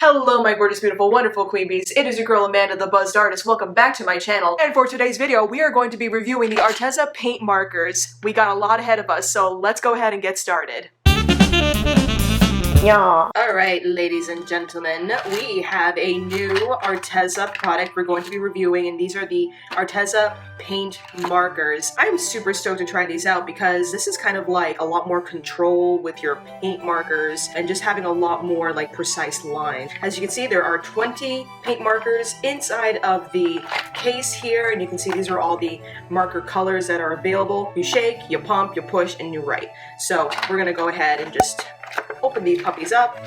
Hello my gorgeous, beautiful, wonderful queen bees. It is your girl Amanda, the Buzzed Artist. Welcome back to my channel. And for today's video, we are going to be reviewing the Arteza paint markers. We got a lot ahead of us, so let's go ahead and get started. Yeah. Alright, ladies and gentlemen, we have a new Arteza product we're going to be reviewing, and these are the Arteza paint markers. I'm super stoked to try these out because this is kind of like a lot more control with your paint markers and just having a lot more like precise lines. As you can see, there are 20 paint markers inside of the case here, and you can see these are all the marker colors that are available. You shake, you pump, you push, and you write. So we're gonna go ahead and just open these puppies up.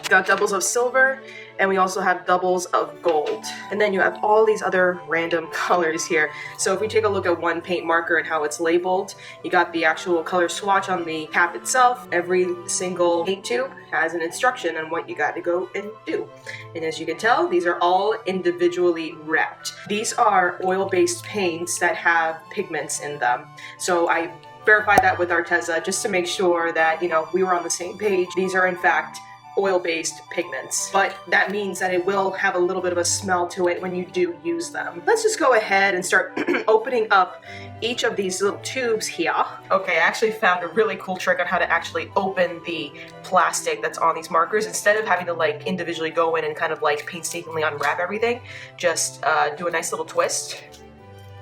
Got doubles of silver, and we also have doubles of gold. And then you have all these other random colors here. So if we take a look at one paint marker and how it's labeled, you got the actual color swatch on the cap itself. Every single paint tube has an instruction on what you got to go and do. And as you can tell, these are all individually wrapped. These are oil-based paints that have pigments in them. So I verified that with Arteza just to make sure that, we were on the same page. These are in fact oil-based pigments, but that means that it will have a little bit of a smell to it when you do use them. Let's just go ahead and start opening up each of these little tubes here. Okay, I actually found a really cool trick on how to actually open the plastic that's on these markers. Instead of having to like individually go in and kind of like painstakingly unwrap everything, just do a nice little twist.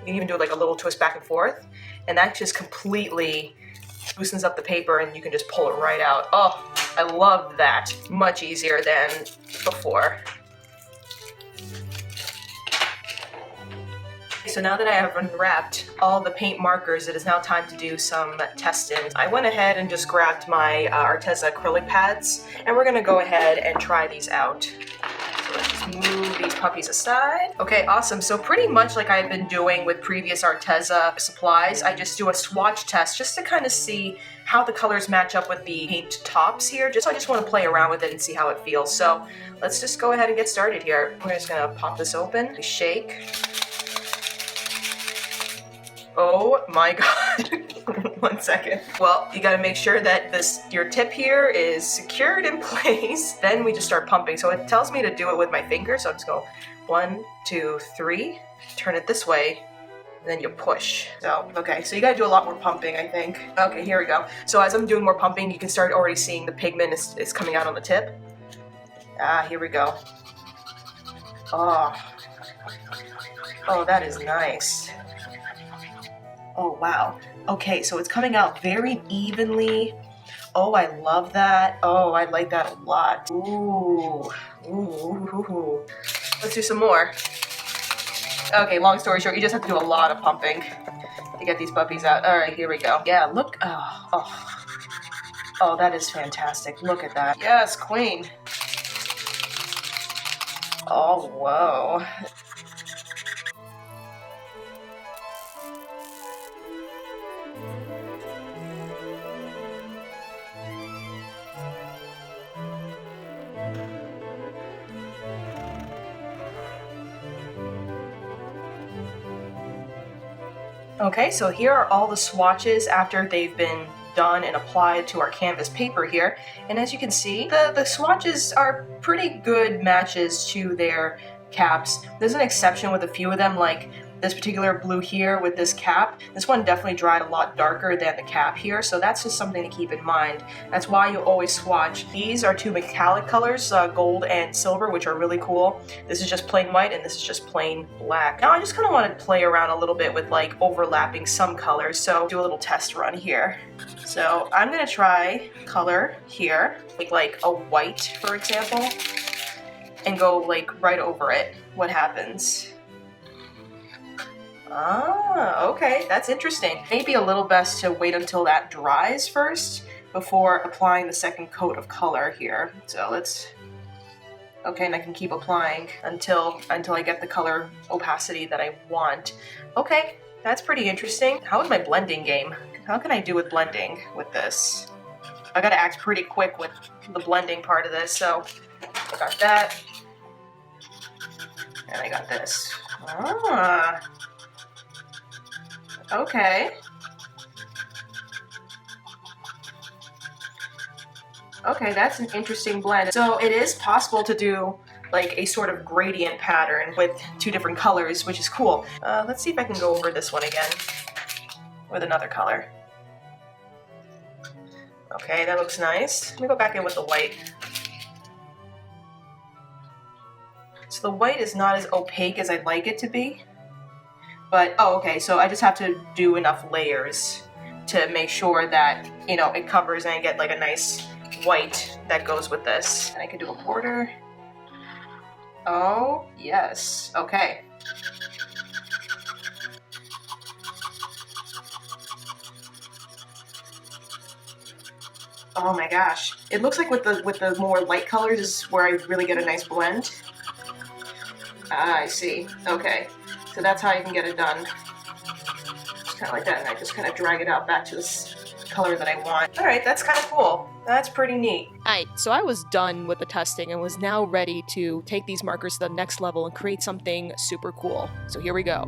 You can even do like a little twist back and forth, and that just completely loosens up the paper and you can just pull it right out. Oh, I love that. Much easier than before. So now that I have unwrapped all the paint markers, it is now time to do some testing. I went ahead and just grabbed my Arteza acrylic pads, and we're gonna go ahead and try these out. So let's just move these puppies aside. Okay, awesome. So pretty much like I've been doing with previous Arteza supplies, I just do a swatch test just to kind of see how the colors match up with the paint tops here. I just want to play around with it and see how it feels. So let's just go ahead and get started here. We're just gonna pop this open, we shake. Oh my god. 1 second. Well, you gotta make sure that your tip here is secured in place. Then we just start pumping. So it tells me to do it with my finger. So I'm just go 1, 2, 3, turn it this way, and then you push. So, okay, so you gotta do a lot more pumping, I think. Okay, here we go. So as I'm doing more pumping, you can start already seeing the pigment is coming out on the tip. Here we go. Oh, that is nice. Oh, wow. Okay, so it's coming out very evenly. Oh, I love that. Oh, I like that a lot. Ooh. Ooh. Let's do some more. Okay, long story short, you just have to do a lot of pumping to get these puppies out. All right, here we go. Yeah, look. Oh, that is fantastic. Look at that. Yes, queen. Oh, whoa. Okay, so here are all the swatches after they've been done and applied to our canvas paper here. And as you can see, the swatches are pretty good matches to their caps. There's an exception with a few of them, like this particular blue here with this cap. This one definitely dried a lot darker than the cap here, so that's just something to keep in mind. That's why you always swatch. These are two metallic colors, gold and silver, which are really cool. This is just plain white and this is just plain black. Now I just kind of want to play around a little bit with like overlapping some colors, so do a little test run here. So I'm gonna try color here, like a white, for example, and go like right over it. What happens? Okay, that's interesting. Maybe a little best to wait until that dries first before applying the second coat of color here. So let's, okay, and I can keep applying until I get the color opacity that I want. Okay, that's pretty interesting. How is my blending game? How can I do with blending with this? I gotta act pretty quick with the blending part of this, so I got that. And I got this. Okay. Okay, that's an interesting blend. So it is possible to do like a sort of gradient pattern with two different colors, which is cool. Let's see if I can go over this one again with another color. Okay, that looks nice. Let me go back in with the white. So the white is not as opaque as I'd like it to be. But, oh, okay, so I just have to do enough layers to make sure that, you know, it covers and I get like a nice white that goes with this. And I can do a border. Oh, yes. Okay. Oh my gosh. It looks like with the more light colors is where I really get a nice blend. Ah, I see. Okay. So that's how you can get it done. Just kind of like that, and I just kind of drag it out back to this color that I want. Alright, that's kind of cool. That's pretty neat. Alright, so I was done with the testing and was now ready to take these markers to the next level and create something super cool. So here we go.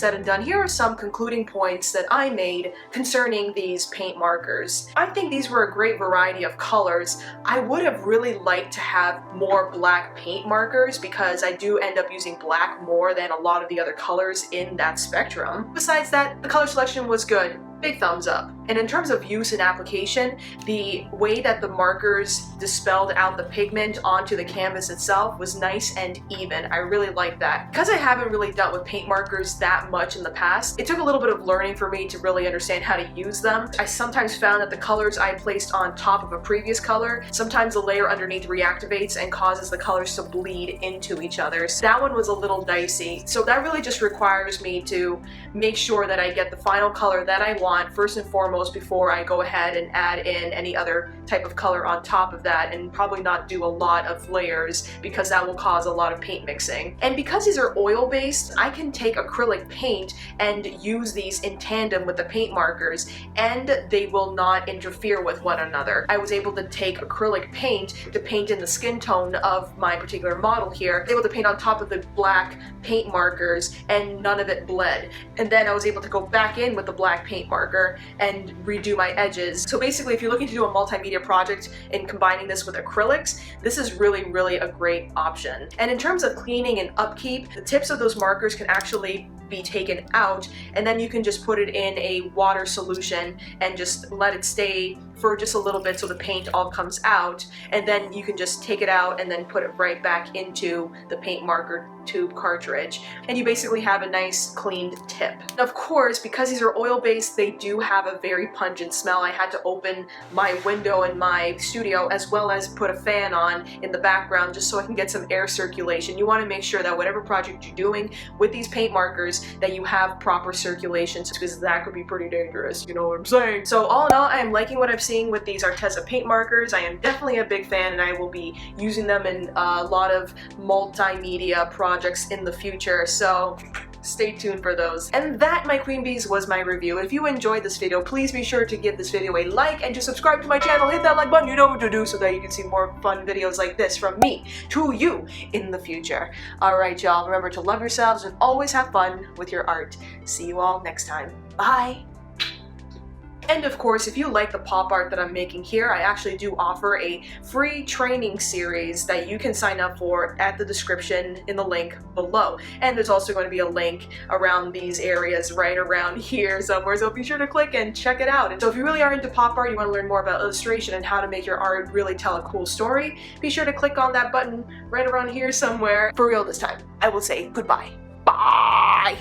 said and done, here are some concluding points that I made concerning these paint markers. I think these were a great variety of colors. I would have really liked to have more black paint markers because I do end up using black more than a lot of the other colors in that spectrum. Besides that, the color selection was good. Big thumbs up. And in terms of use and application, the way that the markers dispelled out the pigment onto the canvas itself was nice and even. I really like that. Because I haven't really dealt with paint markers that much in the past, it took a little bit of learning for me to really understand how to use them. I sometimes found that the colors I placed on top of a previous color, sometimes the layer underneath reactivates and causes the colors to bleed into each other. So that one was a little dicey. So that really just requires me to make sure that I get the final color that I want first and foremost before I go ahead and add in any other type of color on top of that, and probably not do a lot of layers because that will cause a lot of paint mixing. And because these are oil based, I can take acrylic paint and use these in tandem with the paint markers and they will not interfere with one another. I was able to take acrylic paint to paint in the skin tone of my particular model here, able to paint on top of the black paint markers and none of it bled. And then I was able to go back in with the black paint marker and redo my edges. So basically, if you're looking to do a multimedia project and combining this with acrylics, this is really a great option. And in terms of cleaning and upkeep, the tips of those markers can actually be taken out, and then you can just put it in a water solution and just let it stay for just a little bit so the paint all comes out, and then you can just take it out and then put it right back into the paint marker tube cartridge, and you basically have a nice cleaned tip. And of course, because these are oil based, they do have a very pungent smell. I had to open my window in my studio as well as put a fan on in the background just so I can get some air circulation. You want to make sure that whatever project you're doing with these paint markers that you have proper circulation, because that could be pretty dangerous, you know what I'm saying? So all in all, I am liking what I'm seeing with these Arteza paint markers. I am definitely a big fan and I will be using them in a lot of multimedia projects in the future, so stay tuned for those. And that, my queen bees, was my review. If you enjoyed this video, please be sure to give this video a like and to subscribe to my channel. Hit that like button, you know what to do, so that you can see more fun videos like this from me to you in the future. Alright y'all, remember to love yourselves and always have fun with your art. See you all next time. Bye! And of course, if you like the pop art that I'm making here, I actually do offer a free training series that you can sign up for at the description in the link below. And there's also going to be a link around these areas right around here somewhere, so be sure to click and check it out. And so if you really are into pop art, you want to learn more about illustration and how to make your art really tell a cool story, be sure to click on that button right around here somewhere. For real this time, I will say goodbye. Bye!